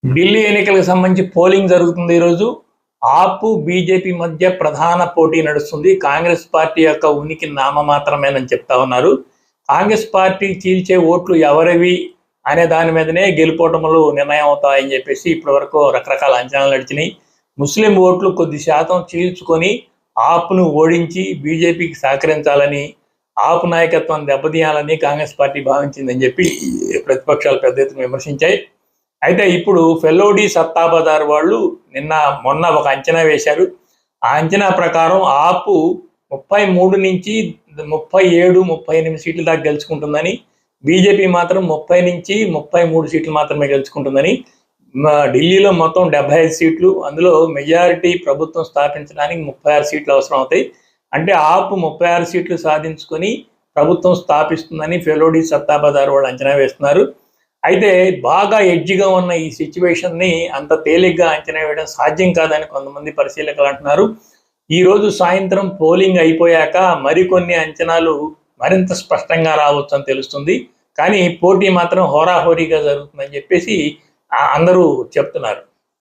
ఢిల్లీ ఎన్నికలకు సంబంధించి పోలింగ్ జరుగుతుంది ఈరోజు. ఆప్ బీజేపీ మధ్య ప్రధాన పోటీ నడుస్తుంది. కాంగ్రెస్ పార్టీ యొక్క ఉనికి నామమాత్రమేనని చెప్తా ఉన్నారు. కాంగ్రెస్ పార్టీ చీల్చే ఓట్లు ఎవరివి అనే దాని మీదనే గెలుపోటములు నిర్ణయం అవుతాయని చెప్పేసి ఇప్పటి వరకు రకరకాల అంచనాలు నడిచినాయి. ముస్లిం ఓట్లు కొద్ది శాతం చీల్చుకొని ఆప్ను ఓడించి బీజేపీకి సహకరించాలని, ఆప్ నాయకత్వాన్ని దెబ్బతీయాలని కాంగ్రెస్ పార్టీ భావించిందని చెప్పి ప్రతిపక్షాలు పెద్ద ఎత్తున విమర్శించాయి. అయితే ఇప్పుడు ఫెల్లోడి సత్తాబజార్ వాళ్ళు మొన్న ఒక అంచనా వేశారు. ఆ అంచనా ప్రకారం ఆపు 33 నుంచి 37, 38 సీట్ల దాకా గెలుచుకుంటుందని, బీజేపీ మాత్రం 30 నుంచి 33 సీట్లు మాత్రమే గెలుచుకుంటుందని. ఢిల్లీలో మొత్తం 75 సీట్లు, అందులో మెజారిటీ ప్రభుత్వం స్థాపించడానికి 36 సీట్లు అవసరం అవుతాయి. అంటే ఆపు 36 సీట్లు సాధించుకొని ప్రభుత్వం స్థాపిస్తుందని ఫెల్లోడి సత్తాబజార్ వాళ్ళు అంచనా వేస్తున్నారు. అయితే బాగా ఎడ్జిగా ఉన్న ఈ సిచ్యువేషన్ని అంత తేలిగ్గా అంచనా వేయడం సాధ్యం కాదని కొంతమంది పరిశీలకులు అంటున్నారు. ఈరోజు సాయంత్రం పోలింగ్ అయిపోయాక మరికొన్ని అంచనాలు మరింత స్పష్టంగా రావచ్చు అని తెలుస్తుంది. కానీ పోటీ మాత్రం హోరాహోరీగా జరుగుతుందని చెప్పేసి అందరూ చెప్తున్నారు.